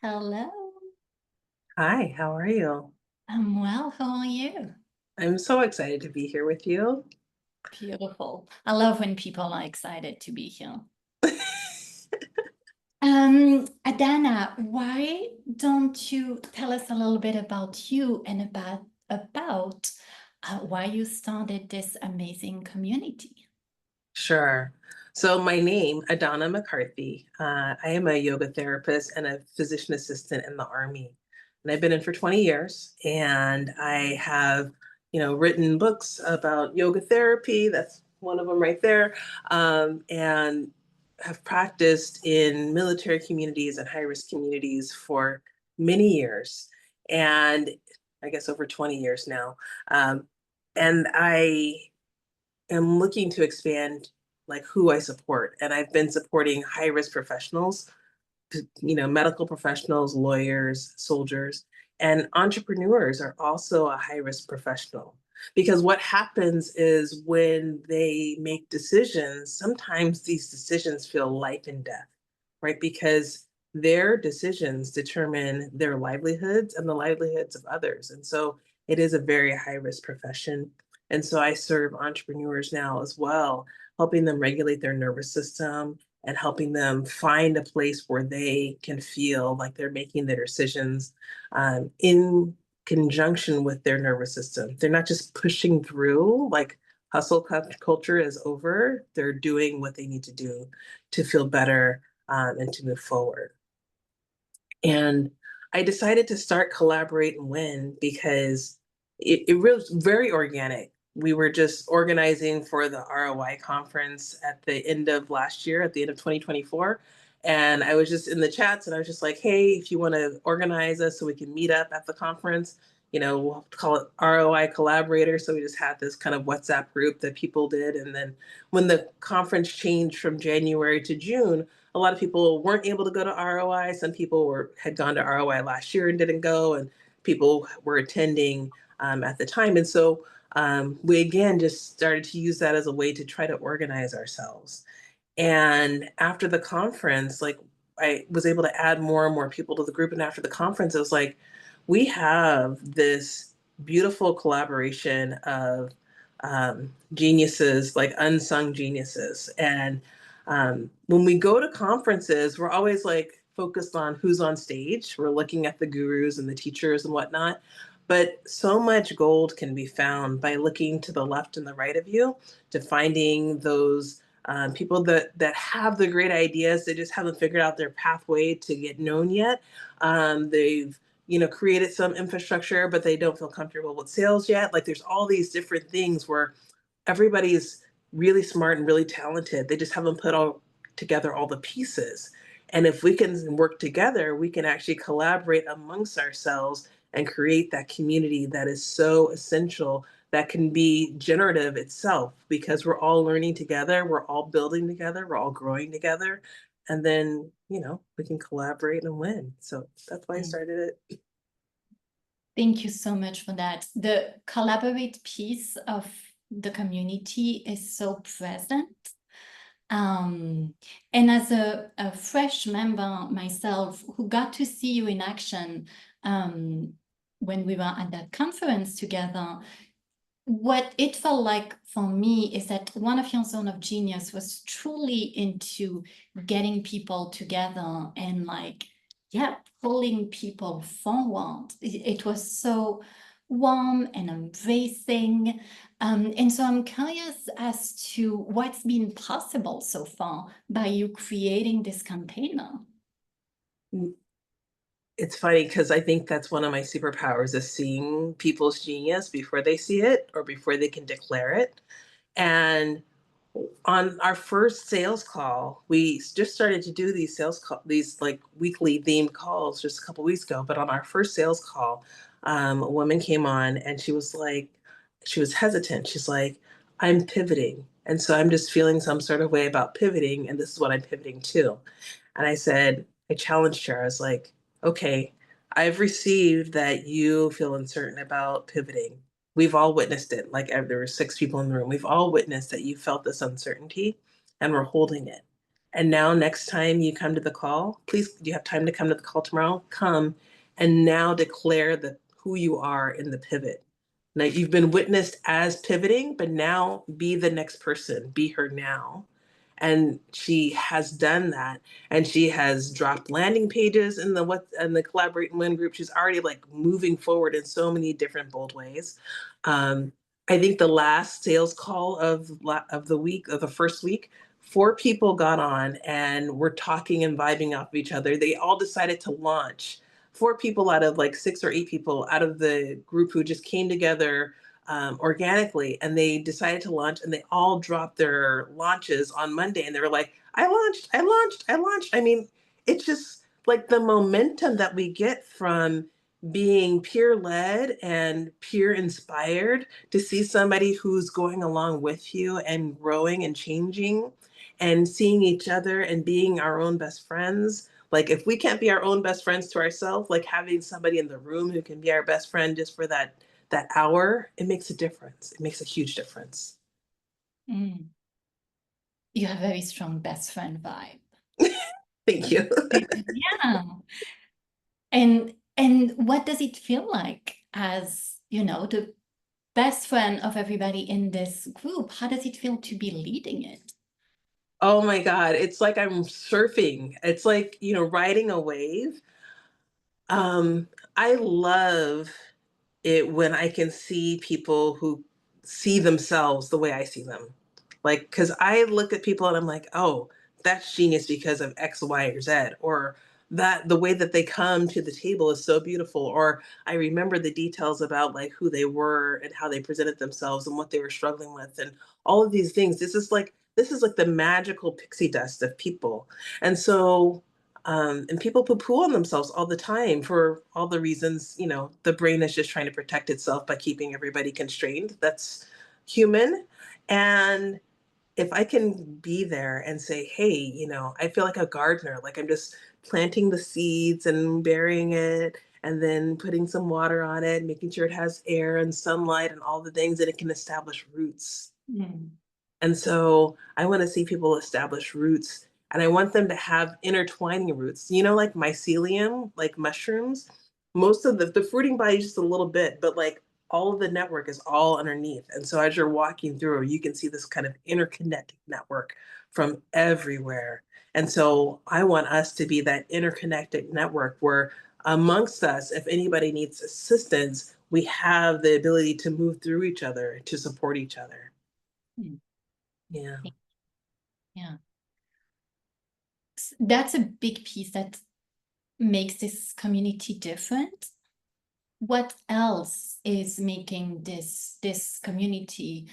Hello. Hi, how are you? I'm well. How are you? I'm so excited to be here with you. Beautiful. I love when people are excited to be here. Adana, why don't you tell us a little bit about you and about why you started this amazing community? Sure. So my name, Adana McCarthy. I am a yoga therapist and a physician assistant in the Army. And I've been in for 20 years and I have, written books about yoga therapy. That's one of them right there. And have practiced in military communities and high-risk communities for many years. And I guess over 20 years now. And I am looking to expand like who I support. And I've been supporting high risk professionals, medical professionals, lawyers, soldiers, and entrepreneurs are also a high risk professional. Because what happens is when they make decisions, sometimes these decisions feel life and death, right? Because their decisions determine their livelihoods and the livelihoods of others. And so it is a very high risk profession. And so I serve entrepreneurs now as well, helping them regulate their nervous system and helping them find a place where they can feel like they're making their decisions in conjunction with their nervous system. They're not just pushing through like hustle culture is over. They're doing what they need to do to feel better and to move forward. And I decided to start Collaborate and Win because it was very organic. We were just organizing for the ROI conference at the end of last year, at the end of 2024. And I was just in the chats and I was just like, hey, if you want to organize us so we can meet up at the conference, we'll call it ROI Collaborator. So we just had this kind of WhatsApp group that people did. And then when the conference changed from January to June, a lot of people weren't able to go to ROI. Some people had gone to ROI last year and didn't go, and people were attending at the time. And so we again just started to use that as a way to try to organize ourselves. And after the conference, like I was able to add more and more people to the group. And after the conference, it was like, we have this beautiful collaboration of geniuses, like unsung geniuses. And when we go to conferences, we're always like focused on who's on stage. We're looking at the gurus and the teachers and whatnot. But so much gold can be found by looking to the left and the right of you, to finding those people that have the great ideas. They just haven't figured out their pathway to get known yet. They've created some infrastructure, but they don't feel comfortable with sales yet. Like there's all these different things where everybody's really smart and really talented. They just haven't put all together all the pieces. And if we can work together, we can actually collaborate amongst ourselves and create that community that is so essential, that can be generative itself, because we're all learning together, we're all building together, we're all growing together. And then, we can collaborate and win. So that's why I Mm. started it. Thank you so much for that. The collaborate piece of the community is so present. Um, and as a fresh member myself who got to see you in action when we were at that conference together, what it felt like for me is that one of your zone of genius was truly into getting people together and like, yeah, pulling people forward. It was so warm and embracing. And so I'm curious as to what's been possible so far by you creating this container. It's funny because I think that's one of my superpowers, is seeing people's genius before they see it or before they can declare it. And on our first sales call, we just started to do these these like weekly themed calls just a couple weeks ago. But on our first sales call, a woman came on and she was like, she was hesitant. She's like, I'm pivoting. And so I'm just feeling some sort of way about pivoting. And this is what I'm pivoting to. And I said, I challenged her. I was like, okay, I've received that you feel uncertain about pivoting. We've all witnessed it. There were 6 people in the room. We've all witnessed that you felt this uncertainty and we're holding it. And now next time you come to the call, please, do you have time to come to the call tomorrow? Come and now declare who you are in the pivot. Now you've been witnessed as pivoting, but now be the next person, be her now. And she has done that, and she has dropped landing pages in the Collaborate and Win group. She's already like moving forward in so many different bold ways. um, I think the last sales call of the week, of the first week, 4 people got on and were talking and vibing off of each other. They all decided to launch. 4 people out of like 6 or 8 people out of the group who just came together organically, and they decided to launch, and they all dropped their launches on Monday, and they were like, I launched, I launched, I launched. I mean, it's just like the momentum that we get from being peer led and peer inspired, to see somebody who's going along with you and growing and changing and seeing each other and being our own best friends. Like, if we can't be our own best friends to ourselves, like having somebody in the room who can be our best friend just for that hour, it makes a difference. It makes a huge difference. Mm. You have a very strong best friend vibe. Thank you. Yeah. And what does it feel like as, the best friend of everybody in this group? How does it feel to be leading it? Oh my God. It's like I'm surfing. It's like, riding a wave. I love it when I can see people who see themselves the way I see them. Like, because I look at people and I'm like, oh, that's genius because of X, Y, or Z, or that the way that they come to the table is so beautiful, or I remember the details about like who they were and how they presented themselves and what they were struggling with and all of these things. This is like the magical pixie dust of people. And so and people poo-poo on themselves all the time for all the reasons, the brain is just trying to protect itself by keeping everybody constrained. That's human. And if I can be there and say, hey, I feel like a gardener, like I'm just planting the seeds and burying it and then putting some water on it, making sure it has air and sunlight and all the things that it can establish roots. Mm. And so I want to see people establish roots, and I want them to have intertwining roots, like mycelium, like mushrooms. Most of the fruiting body is just a little bit, but like all of the network is all underneath. And so as you're walking through, you can see this kind of interconnected network from everywhere. And so I want us to be that interconnected network where amongst us, if anybody needs assistance, we have the ability to move through each other to support each other. Mm. Yeah. Yeah. That's a big piece that makes this community different. What else is making this community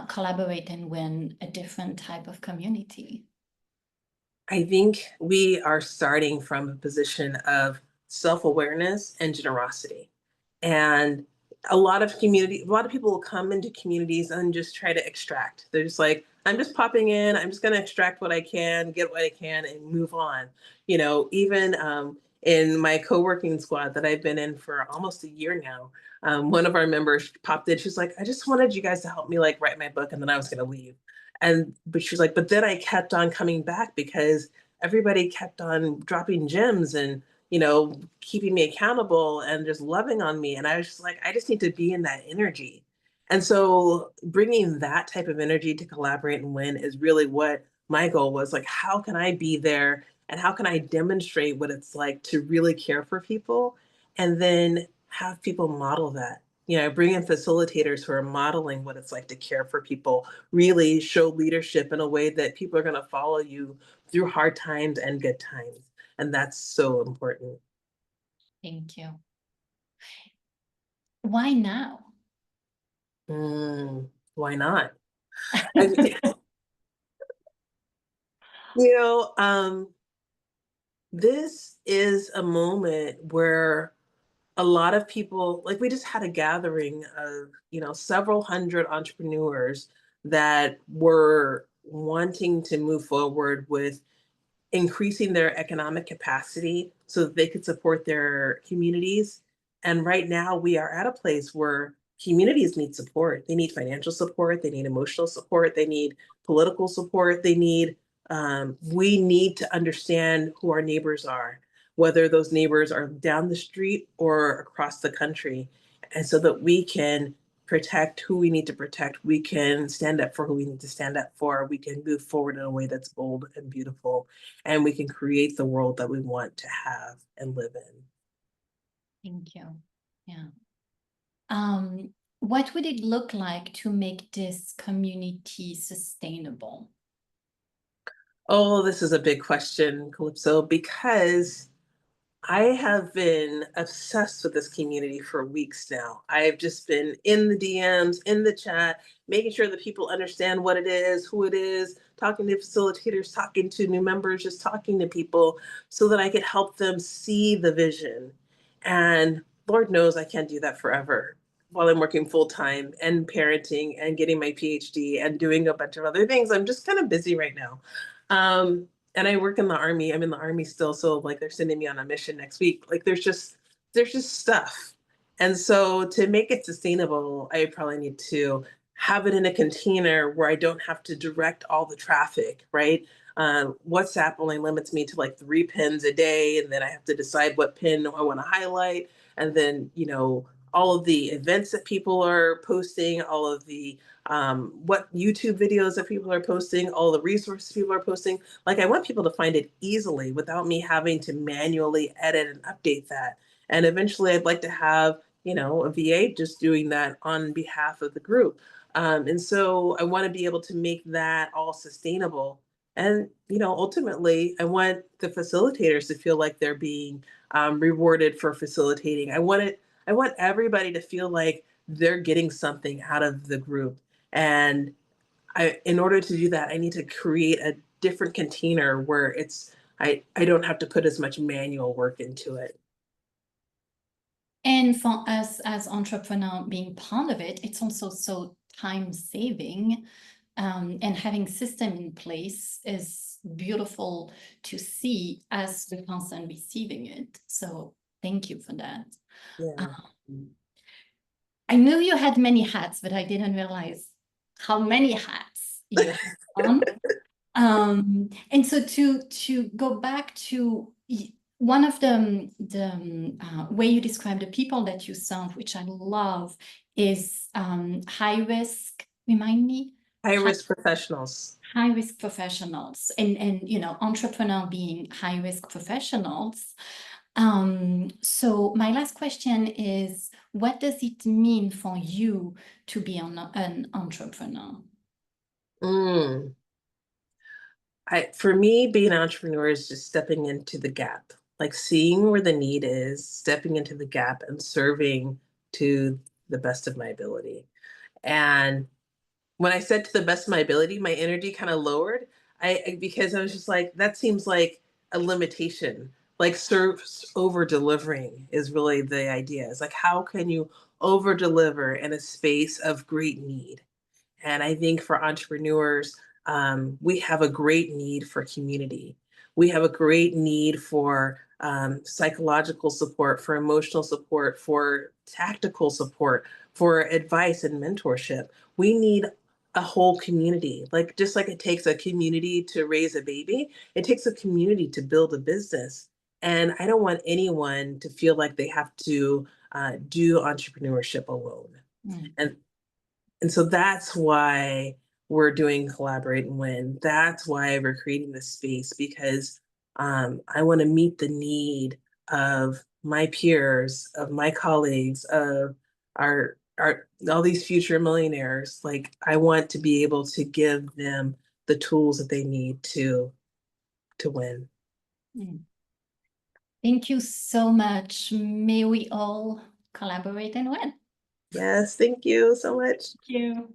collaborate and win a different type of community? I think we are starting from a position of self-awareness and generosity. And a lot of people will come into communities and just try to extract. They're just like, I'm just popping in, I'm just going to extract what I can, get what I can, and move on. Even in my co-working squad that I've been in for almost a year now, one of our members popped in. She's like, I just wanted you guys to help me like write my book, and then I was going to leave. But she's like, but then I kept on coming back because everybody kept on dropping gems and keeping me accountable and just loving on me. And I was just like, I just need to be in that energy. And so bringing that type of energy to Collaborate and Win is really what my goal was. Like, how can I be there and how can I demonstrate what it's like to really care for people and then have people model that? Bring in facilitators who are modeling what it's like to care for people, really show leadership in a way that people are going to follow you through hard times and good times. And that's so important. Thank you. Why now? Why not? I mean, you know, um, this is a moment where a lot of people, like we just had a gathering of, several hundred entrepreneurs that were wanting to move forward with increasing their economic capacity so that they could support their communities. And right now, we are at a place where communities need support. They need financial support, they need emotional support, they need political support, they need We need to understand who our neighbors are, whether those neighbors are down the street or across the country. And so that we can protect who we need to protect, we can stand up for who we need to stand up for, we can move forward in a way that's bold and beautiful, and we can create the world that we want to have and live in. Thank you. Yeah. What would it look like to make this community sustainable? Oh, this is a big question, Calypso, because I have been obsessed with this community for weeks now. I've just been in the DMs, in the chat, making sure that people understand what it is, who it is, talking to facilitators, talking to new members, just talking to people so that I could help them see the vision. And Lord knows I can't do that forever while I'm working full time and parenting and getting my PhD and doing a bunch of other things. I'm just kind of busy right now. And I work in the army. I'm in the army still, so like they're sending me on a mission next week. Like there's just stuff. And so to make it sustainable, I probably need to have it in a container where I don't have to direct all the traffic, right? WhatsApp only limits me to like 3 pins a day, and then I have to decide what pin I want to highlight. And then, all of the events that people are posting, all of the what YouTube videos that people are posting, all the resources people are posting. Like I want people to find it easily without me having to manually edit and update that. And eventually I'd like to have, a VA just doing that on behalf of the group. And so I want to be able to make that all sustainable. And, ultimately, I want the facilitators to feel like they're being rewarded for facilitating. I want everybody to feel like they're getting something out of the group. And in order to do that, I need to create a different container where I don't have to put as much manual work into it. And for us as entrepreneur being part of it, it's also so time saving. And having system in place is beautiful to see as the person receiving it. So thank you for that. Yeah. I knew you had many hats, but I didn't realize how many hats you have on. And so to go back to one of the way you describe the people that you serve, which I love, is high risk. Remind me. High risk professionals. High risk professionals, and entrepreneur being high risk professionals. So my last question is, what does it mean for you to be an entrepreneur? Mm. For me, being an entrepreneur is just stepping into the gap, like seeing where the need is, stepping into the gap and serving to the best of my ability. And when I said to the best of my ability, my energy kind of lowered. Because I was just like, that seems like a limitation. Like serve over delivering is really the idea. It's like, how can you over deliver in a space of great need? And I think for entrepreneurs, we have a great need for community. We have a great need for psychological support, for emotional support, for tactical support, for advice and mentorship. We need a whole community. Like just like it takes a community to raise a baby, it takes a community to build a business. And I don't want anyone to feel like they have to do entrepreneurship alone. Mm. And and so that's why we're doing Collaborate and Win. That's why we're creating this space, because I want to meet the need of my peers, of my colleagues, of our all these future millionaires. Like I want to be able to give them the tools that they need to win. Mm. Thank you so much. May we all collaborate and win. Yes, thank you so much. Thank you.